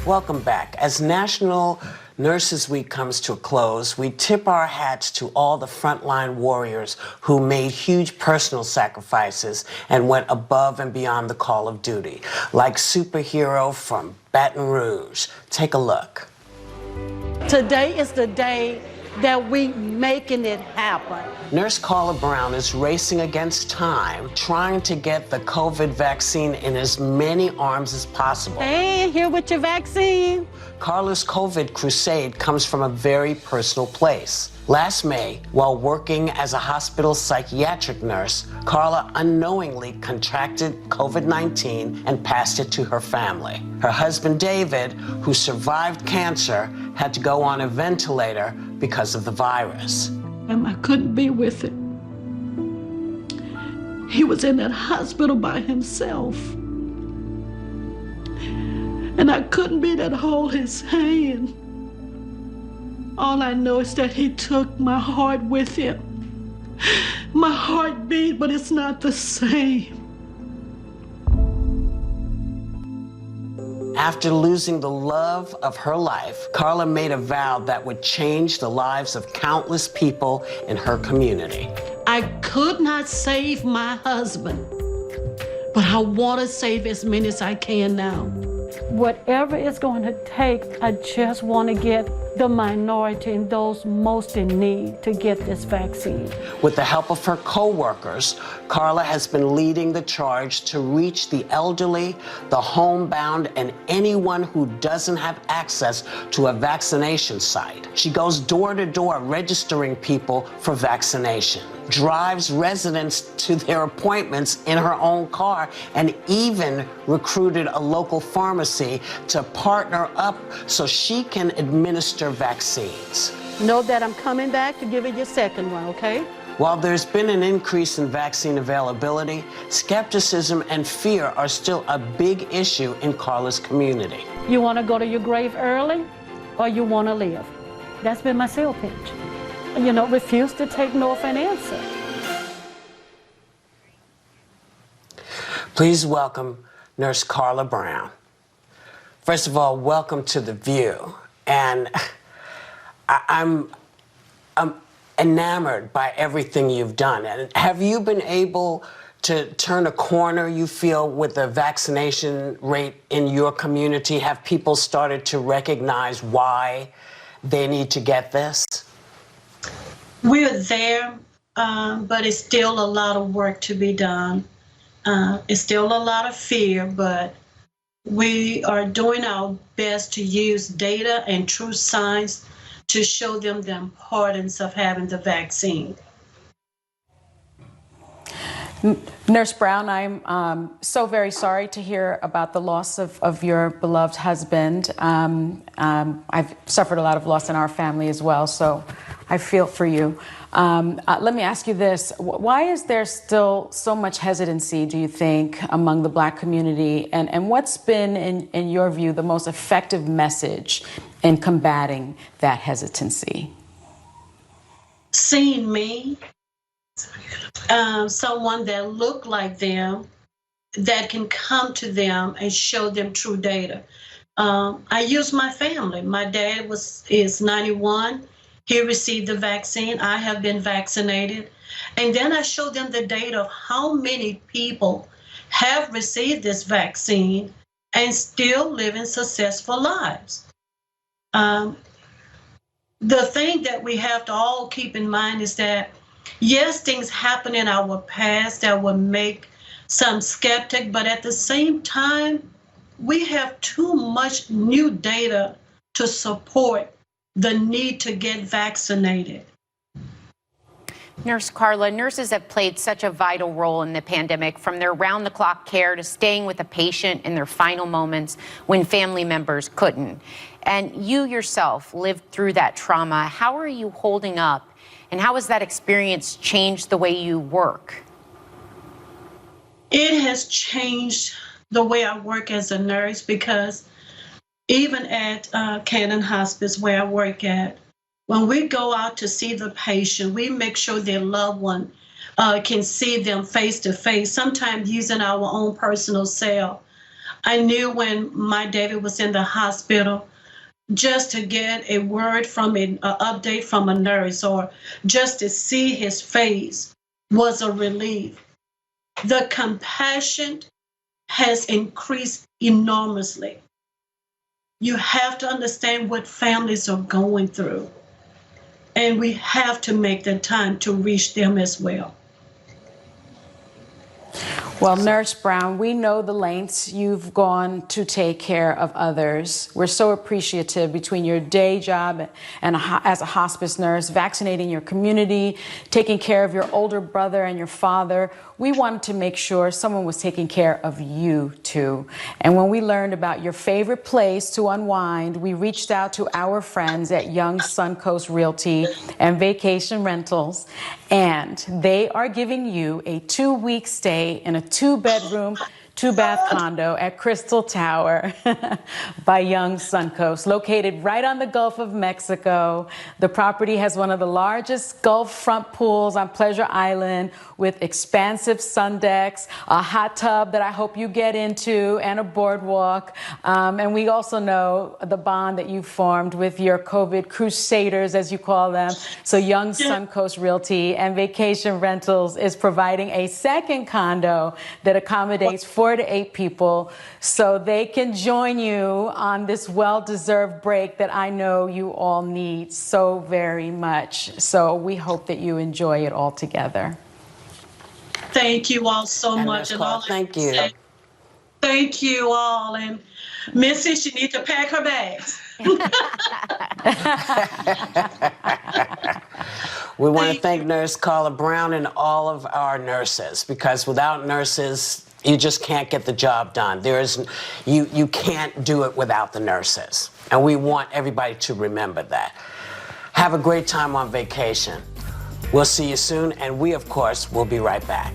Welcome back. As National Nurses Week comes to a close, we tip our hats to all the frontline warriors who made huge personal sacrifices and went above and beyond the call of duty, like superhero from Baton Rouge. Take a look. Today is the day that we making it happen. Nurse Carla Brown is racing against time, trying to get the COVID vaccine in as many arms as possible. Hey, here with your vaccine. Carla's COVID crusade comes from a very personal place. Last May, while working as a hospital psychiatric nurse, Carla unknowingly contracted COVID-19 and passed it to her family. Her husband, David, who survived cancer, had to go on a ventilator because of the virus. And I couldn't be with him. He was in that hospital by himself. And I couldn't be there to hold his hand. All I know is that he took my heart with him. My heart beat, but it's not the same. After losing the love of her life, Carla made a vow that would change the lives of countless people in her community. I could not save my husband, but I want to save as many as I can now. Whatever it's going to take, I just want to get the minority and those most in need to get this vaccine. With the help of her co-workers, Carla has been leading the charge to reach the elderly, the homebound, and anyone who doesn't have access to a vaccination site. She goes door to door registering people for vaccination, drives residents to their appointments in her own car, and even recruited a local pharmacy to partner up so she can administer vaccines. Know that I'm coming back to give you your second one, okay? While there's been an increase in vaccine availability, skepticism and fear are still a big issue in Carla's community. You want to go to your grave early, or you want to live? That's been my sales pitch. You know, refuse to take no for an answer. Please welcome Nurse Carla Brown. First of all, welcome to The View. And I'm enamored by everything you've done. And have you been able to turn a corner, you feel, with the vaccination rate in your community? Have people started to recognize why they need to get this? We're there, but it's still a lot of work to be done. It's still a lot of fear, but we are doing our best to use data and true science to show them the importance of having the vaccine. Nurse Brown, I'm so very sorry to hear about the loss of your beloved husband. I've suffered a lot of loss in our family as well, so I feel for you. Let me ask you this. Why is there still so much hesitancy, do you think, among the Black community? And what's been, in your view, the most effective message in combating that hesitancy? Seeing me, someone that looked like them, that can come to them and show them true data. I use my family. My dad is 91. He received the vaccine. I have been vaccinated. And then I show them the data of how many people have received this vaccine and still living successful lives. The thing that we have to all keep in mind is that, yes, things happen in our past that will make some skeptic, but at the same time, we have too much new data to support the need to get vaccinated. Nurse Carla, nurses have played such a vital role in the pandemic, from their round-the-clock care to staying with a patient in their final moments when family members couldn't. And you yourself lived through that trauma. How are you holding up, and how has that experience changed the way you work? It has changed the way I work as a nurse, because even at Canon Hospice, where I work at, when we go out to see the patient, we make sure their loved one can see them face to face, sometimes using our own personal cell. I knew when my David was in the hospital, just to get a word from an update from a nurse or just to see his face was a relief. The compassion has increased enormously. You have to understand what families are going through, and we have to make the time to reach them as well. Well, Nurse Brown, we know the lengths you've gone to take care of others. We're so appreciative between your day job and as a hospice nurse, vaccinating your community, taking care of your older brother and your father. We wanted to make sure someone was taking care of you too. And when we learned about your favorite place to unwind, we reached out to our friends at Young Suncoast Realty and Vacation Rentals, and they are giving you a 2-week stay in a 2-bedroom, 2-bath condo at Crystal Tower by Young Suncoast, located right on the Gulf of Mexico. The property has one of the largest Gulf front pools on Pleasure Island with expansive sun decks, a hot tub that I hope you get into, and a boardwalk. And we also know the bond that you formed with your COVID crusaders, as you call them. So Young Suncoast Realty and Vacation Rentals is providing a second condo that accommodates 4 to 8 people, so they can join you on this well-deserved break that I know you all need so very much. So we hope that you enjoy it all together. Thank you all so And much. Ms. Carla, thank you. Thank you all. And Missy, she needs to pack her bags. We want to thank Nurse Carla Brown and all of our nurses, because without nurses, you just can't get the job done. You can't do it without the nurses. And we want everybody to remember that. Have a great time on vacation. We'll see you soon, and we, of course, will be right back.